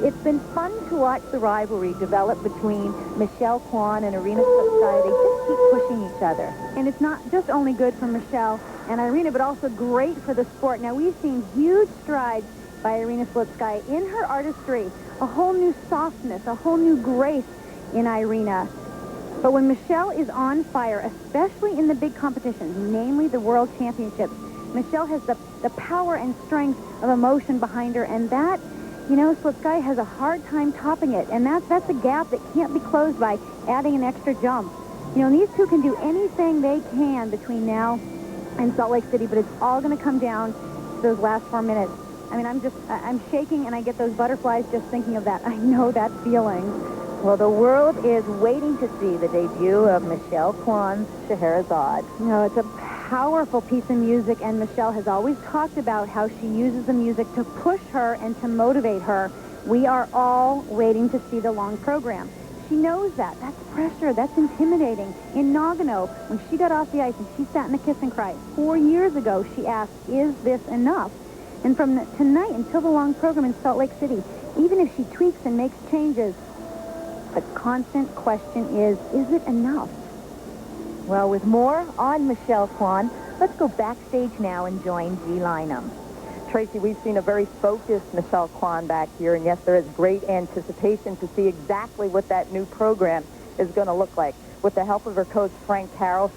It's been fun to watch the rivalry develop between Michelle Kwan and Irina Slipskaya. They just keep pushing each other. And it's not just only good for Michelle and Irina, but also great for the sport. Now, we've seen huge strides by Irina Slipskaya in her artistry, a whole new softness, a whole new grace in Irina. But when Michelle is on fire, especially in the big competitions, namely the World Championships, Michelle has the power and strength of emotion behind her, and that, you know, Slipskaya has a hard time topping it, and that's a gap that can't be closed by adding an extra jump. You know, these two can do anything they can between now and Salt Lake City, but it's all going to come down to those last 4 minutes. I mean, I'm shaking, and I get those butterflies just thinking of that. I know that feeling. Well, the world is waiting to see the debut of Michelle Kwan's Scheherazade. You know, it's a powerful piece of music, and Michelle has always talked about how she uses the music to push her and to motivate her. We are all waiting to see the long program. She knows that. That's pressure. That's intimidating. In Nagano, when she got off the ice and she sat in a kiss and cry, 4 years ago, she asked, is this enough? And from tonight until the long program in Salt Lake City, even if she tweaks and makes changes, the constant question is it enough? Well, with more on Michelle Kwan, let's go backstage now and join G. Lynham. Tracy, we've seen a very focused Michelle Kwan back here, and yes, there is great anticipation to see exactly what that new program is going to look like. With the help of her coach, Frank Carroll,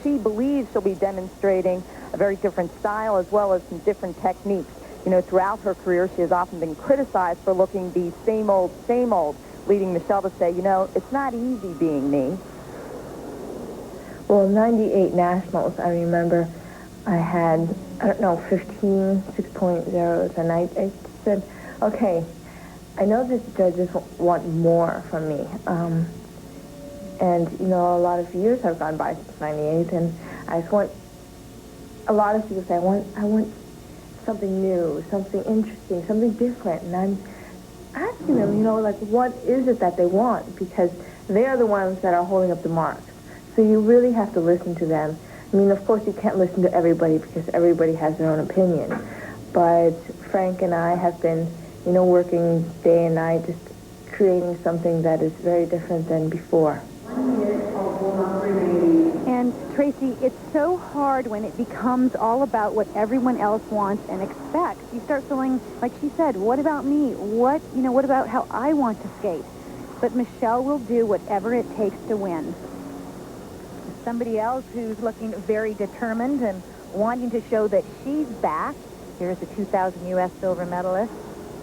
she believes she'll be demonstrating a very different style as well as some different techniques. You know, throughout her career, she has often been criticized for looking the same old, leading Michelle to say, you know, it's not easy being me. Well, 98 Nationals, I remember I had, 15 6.0s, and I said, okay, I know that judges want more from me. And, you know, a lot of years have gone by since 98, and I just want, a lot of people say, I want something new, something interesting, something different, and I'm asking them, you know, like, what is it that they want? Because they're the ones that are holding up the marks. So you really have to listen to them. I mean, of course, you can't listen to everybody because everybody has their own opinion. But Frank and I have been, you know, working day and night, just creating something that is very different than before. And Tracy, it's so hard when it becomes all about what everyone else wants and expects. You start feeling, like she said, what about me? What about how I want to skate? But Michelle will do whatever it takes to win. Somebody else who's looking very determined and wanting to show that she's back. Here's the 2000 U.S. silver medalist,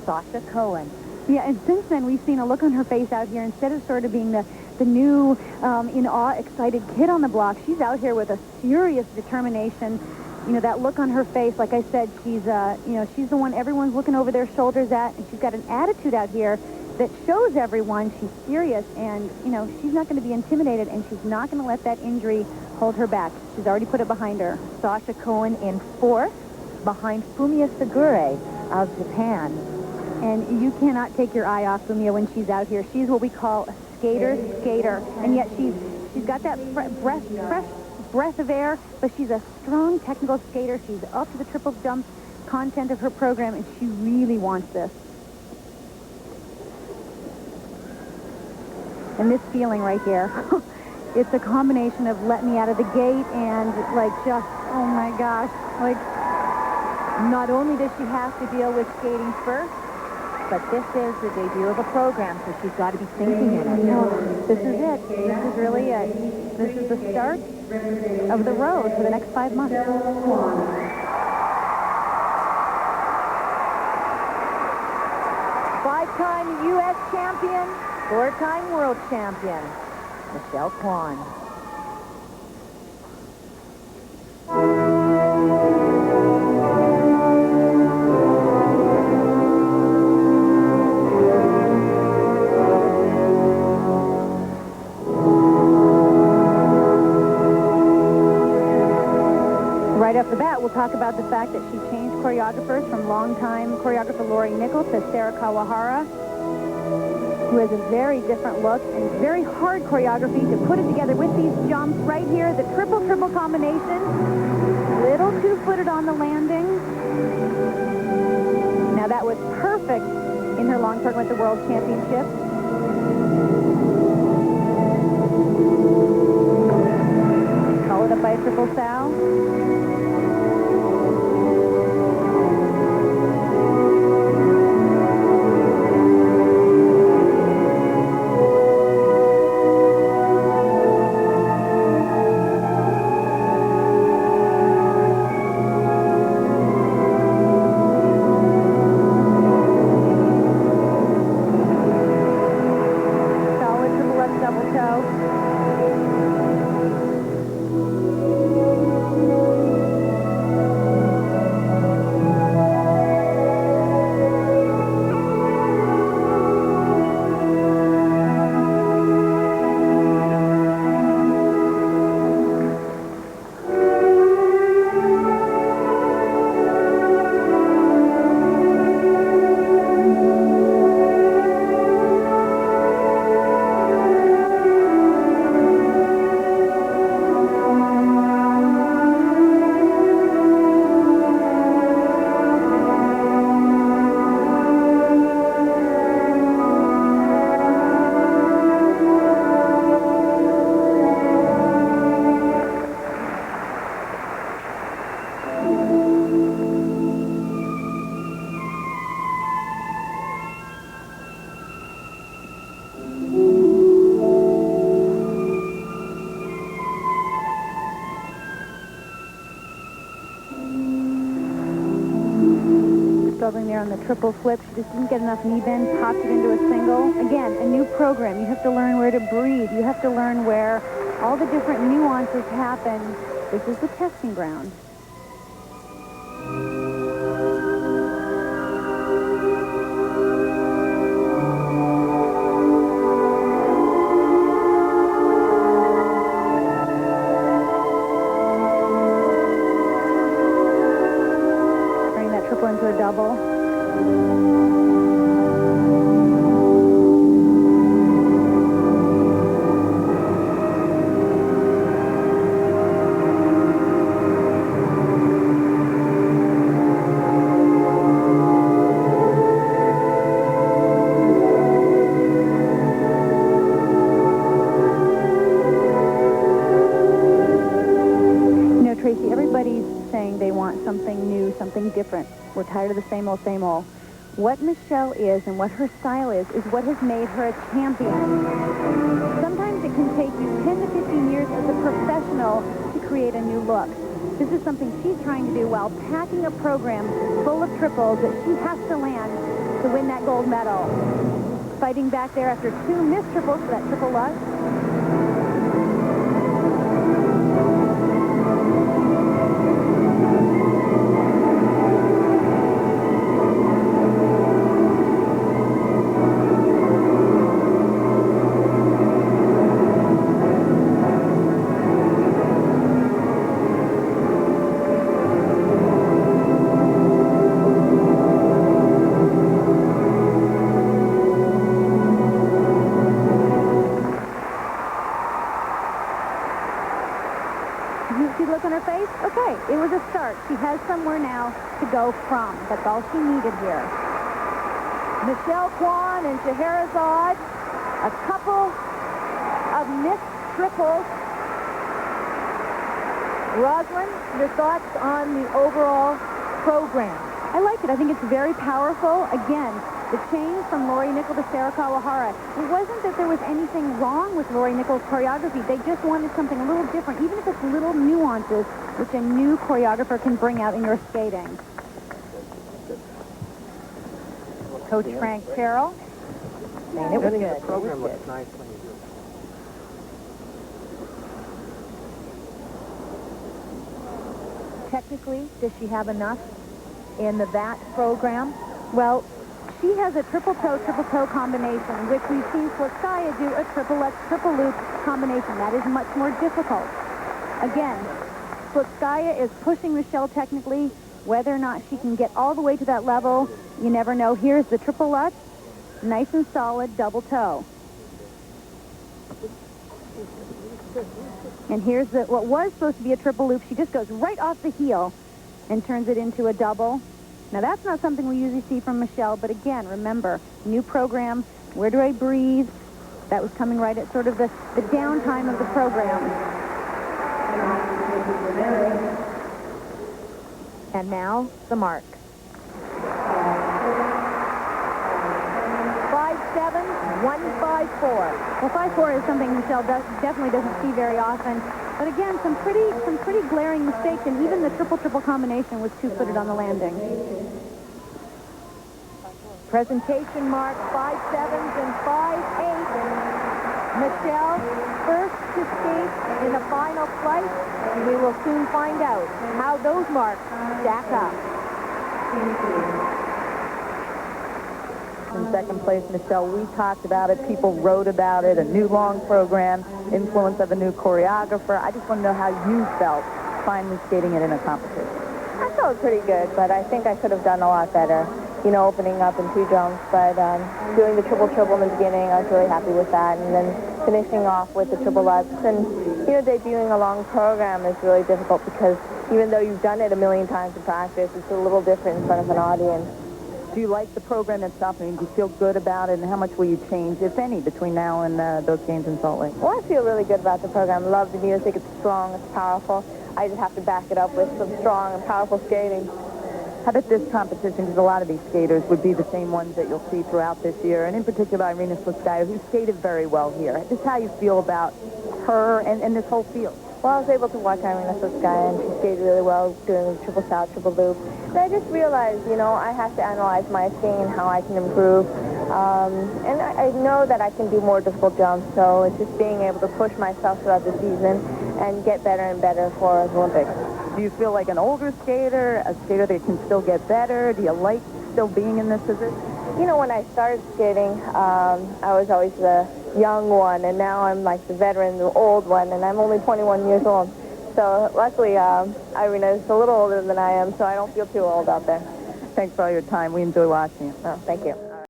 Sasha Cohen. Yeah, and since then, we've seen a look on her face out here. Instead of sort of being the new, in-awe, excited kid on the block, she's out here with a serious determination. You know, that look on her face, like I said, she's the one everyone's looking over their shoulders at, and she's got an attitude out here that shows everyone she's serious, and, you know, she's not going to be intimidated, and she's not going to let that injury hold her back. She's already put it behind her. Sasha Cohen in fourth, behind Fumiya Segure of Japan. And you cannot take your eye off Fumiya when she's out here. She's what we call a skater's skater, and yet she's got that fresh breath of air, but she's a strong technical skater. She's up to the triple jump content of her program, and she really wants this. And this feeling right here, it's a combination of let me out of the gate and, like, just, oh my gosh, like, not only does she have to deal with skating first, but this is the debut of a program, so she's got to be thinking in it. No, this is it. This is really it. This is the start of the road for the next 5 months. Five-time U.S. champion, four-time world champion, Michelle Kwan. Right off the bat, we'll talk about the fact that she changed choreographers from longtime choreographer Lori Nickel to Sarah Kawahara, who has a very different look and very hard choreography to put it together with these jumps right here, the triple combination. Little two-footed on the landing. Now that was perfect in her long program at the World Championship. Followed up by a triple sow. Struggling there on the triple flip. She just didn't get enough knee bend, popped it into a single. Again, a new program. You have to learn where to breathe. You have to learn where all the different nuances happen. This is the testing ground. Into a double. You know, Tracy, everybody's saying they want something new, something different. We're tired of the same old, same old. What Michelle is and what her style is what has made her a champion. Sometimes it can take you 10 to 15 years as a professional to create a new look. This is something she's trying to do while packing a program full of triples that she has to land to win that gold medal. Fighting back there after 2 missed triples for that triple lutz. See the look on her face? Okay, it was a start. She has somewhere now to go from. That's all she needed here. Michelle Kwan and Scheherazade, a couple of missed triples. Rosalind, your thoughts on the overall program? I like it. I think it's very powerful. Again, the change from Lori Nickel to Sarah Kawahara. It wasn't that there was anything wrong with Lori Nickel's choreography. They just wanted something a little different, even if it's little nuances, which a new choreographer can bring out in your skating. Coach Frank Carroll saying it was good. The program looks nice when you do it. Technically, does she have enough in the VAT program? Well, she has a triple toe combination, which we've seen Flutskaya do a triple loop combination. That is much more difficult. Again, Flutskaya is pushing Michelle technically. Whether or not she can get all the way to that level, you never know. Here's the triple lutz, nice and solid double toe. And here's what was supposed to be a triple loop. She just goes right off the heel and turns it into a double. Now, that's not something we usually see from Michelle, but again, remember, new program, Where Do I Breathe? That was coming right at sort of the downtime of the program. And now, the mark. 5.7, 1.54. Well, 5.4 is something Michelle definitely doesn't see very often. But again, some pretty glaring mistakes, and even the triple-triple combination was two-footed on the landing. Presentation mark, 5.7s and 5.8. Michelle, first to skate in the final flight, and we will soon find out how those marks stack up. In second place, Michelle, we talked about it. People wrote about it, a new long program, influence of a new choreographer. I just want to know how you felt finally skating it in a competition. I felt pretty good, but I think I could have done a lot better. You know, opening up in 2 jumps, but doing the triple-triple in the beginning, I was really happy with that, and then finishing off with the triple lutz. And, you know, debuting a long program is really difficult because even though you've done it a million times in practice, it's a little different in front of an audience. Do you like the program itself? I mean, do you feel good about it, and how much will you change, if any, between now and those games in Salt Lake? Well, I feel really good about the program. Love the music. It's strong. It's powerful. I just have to back it up with some strong and powerful skating. How about this competition? Because a lot of these skaters would be the same ones that you'll see throughout this year, and in particular Irina Slutskaya, who skated very well here. Just how you feel about her and this whole field. Well, I was able to watch Irina Slutskaya, and she skated really well, doing the triple salto, triple loop. And I just realized, you know, I have to analyze my skating, how I can improve. And I know that I can do more difficult jumps, so it's just being able to push myself throughout the season and get better and better for the Olympics. Do you feel like an older skater, a skater that can still get better? Do you like still being in this position? You know, when I started skating, I was always the young one, and now I'm like the veteran, the old one, and I'm only 21 years old. So luckily, Irina is a little older than I am, so I don't feel too old out there. Thanks for all your time. We enjoy watching you. Oh, thank you.